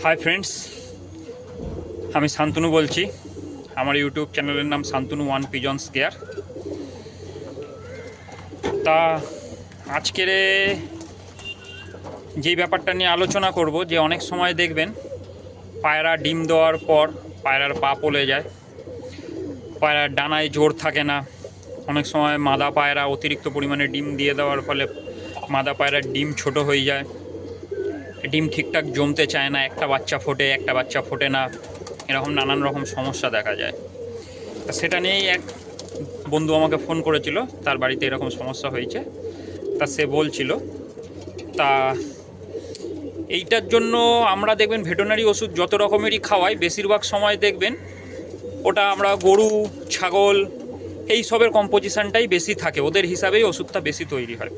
Hi friends, আমি শান্তনু বলছি। আমার ইউটিউব চ্যানেলের নাম শান্তনু ওয়ান পিজনস কেয়ার। তা আজকের যেই ব্যাপারটা নিয়ে আলোচনা করব, যে অনেক সময় দেখবেন পায়রা ডিম দেওয়ার পর পায়রার পা পড়ে যায়, পায়রার ডানায় জোর থাকে না। অনেক সময় মাদা পায়রা অতিরিক্ত পরিমাণে ডিম দিয়ে দেওয়ার ফলে মাদা পায়রার ডিম ছোট হয়ে যায়, ডিম ঠিকঠাক জমতে চায় না, একটা বাচ্চা ফোটে একটা বাচ্চা ফোটে না, এরকম নানান রকম সমস্যা দেখা যায়। তা সেটা নিয়েই এক বন্ধু আমাকে ফোন করেছিল, তার বাড়িতে এরকম সমস্যা হয়েছে। তা সে বলছিল, তা এইটার জন্য আমরা দেখবেন ভেটেরিনারি ওষুধ যত রকমেরই খাওয়াই, বেশিরভাগ সময় দেখবেন ওটা আমরা গরু ছাগল এই সবের কম্পোজিশনটাই বেশি থাকে, ওদের হিসাবেই ওষুধটা বেশি তৈরি হয়।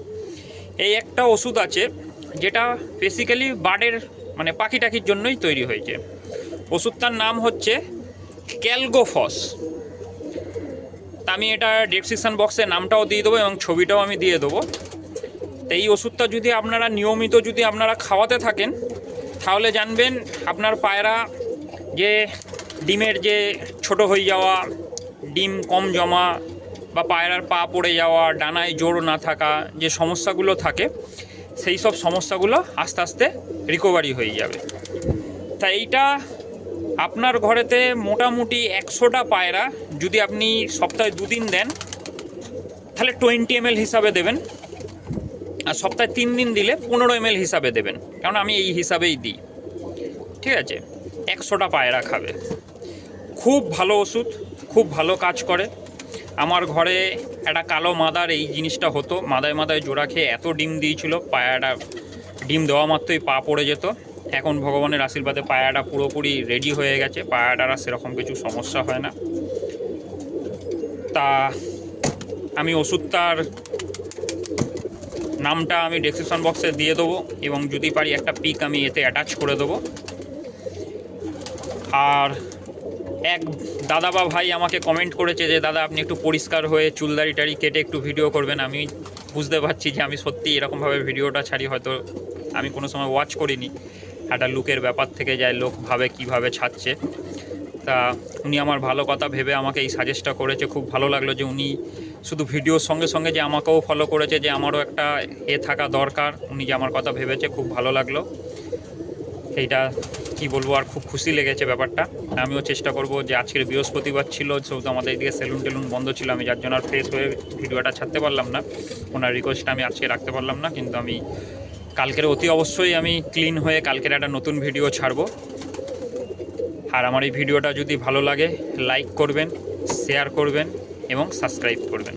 এই একটা ওষুধ আছে যেটা বেসিক্যালি বার্ডের মানে পাখি টাকির জন্যই তৈরি হয়েছে। ওষুধটার নাম হচ্ছে ক্যালগোফস। তা আমি এটা ডেসক্রিপশন বক্সে নামটাও দিয়ে দেবো এবং ছবিটাও আমি দিয়ে দেবো। তো এই ওষুধটা যদি আপনারা নিয়মিত আপনারা খাওয়াতে থাকেন, তাহলে জানবেন আপনার পায়রা যে ডিমের যে ছোট হয়ে যাওয়া, ডিম কম জমা বা পায়রার পা পড়ে যাওয়া, ডানায় জোর না থাকা, যে সমস্যাগুলো থাকে সেই সব সমস্যাগুলো আস্তে আস্তে রিকভারি হয়ে যাবে। তা এইটা আপনার ঘরেতে মোটামুটি 100টা পায়রা যদি আপনি সপ্তাহে 2 দিন দেন, তাহলে 20 ml হিসাবে দেবেন, আর সপ্তাহে 3 দিন দিলে 15 ml হিসাবে দেবেন, কারণ আমি এই হিসাবেই দিই। ঠিক আছে, 100টা পায়রা খাবে। খুব ভালো ওষুধ, খুব ভালো কাজ করে। আমার ঘরে একটা কালো মাদার এই জিনিসটা হতো, মাদায় মাদায় জোড়া খেয়ে এত ডিম দিয়েছিল, পায়রাটা ডিম দেওয়া মাত্রই পা পড়ে যেত। এখন ভগবানের আশীর্বাদে পায়রাটা পুরোপুরি রেডি হয়ে গেছে, পায়রাটার আর সেরকম কিছু সমস্যা হয় না। তা আমি ওষুধটার নামটা আমি ডেসক্রিপশন বক্সে দিয়ে দেবো, এবং যদি পারি একটা পিক আমি এতে অ্যাটাচ করে দেবো। আর এক দাদা বা ভাই আমাকে কমেন্ট করেছে যে দাদা আপনি একটু পরিষ্কার হয়ে চুলদাড়ি টাড়ি কেটে একটু ভিডিও করবেন। আমি বুঝতে পারছি যে আমি সত্যি এরকমভাবে ভিডিওটা ছাড়ি, হয়তো আমি কোনো সময় ওয়াচ করিনি, একটা লুকের ব্যাপার থেকে যায়, লোক ভাবে কীভাবে ছাড়ছে। তা উনি আমার ভালো কথা ভেবে আমাকে এই সাজেস্টটা করেছে, খুব ভালো লাগলো যে উনি শুধু ভিডিওর সঙ্গে সঙ্গে যে আমাকেও ফলো করেছে, যে আমারও একটা থাকা দরকার, উনি যে আমার কথা ভেবেছে, খুব ভালো লাগলো। এইটা কি বলবো, আর খুব খুশি লেগেছে ব্যাপারটা। আমিও চেষ্টা করব যে আজকের বৃহস্পতিবার ছিল, সেহেতু আমাদের এদিকে সেলুন টেলুন বন্ধ ছিল, আমি যার জন্য আর ফ্রেশ হয়ে ভিডিওটা ছাড়তে পারলাম না, ওনার রিকোয়েস্টটা আমি আজকে রাখতে পারলাম না। কিন্তু আমি কালকের অতি অবশ্যই আমি ক্লিন হয়ে কালকের একটা নতুন ভিডিও ছাড়বো। আর আমার এই ভিডিওটা যদি ভালো লাগে লাইক করবেন, শেয়ার করবেন এবং সাবস্ক্রাইব করবেন।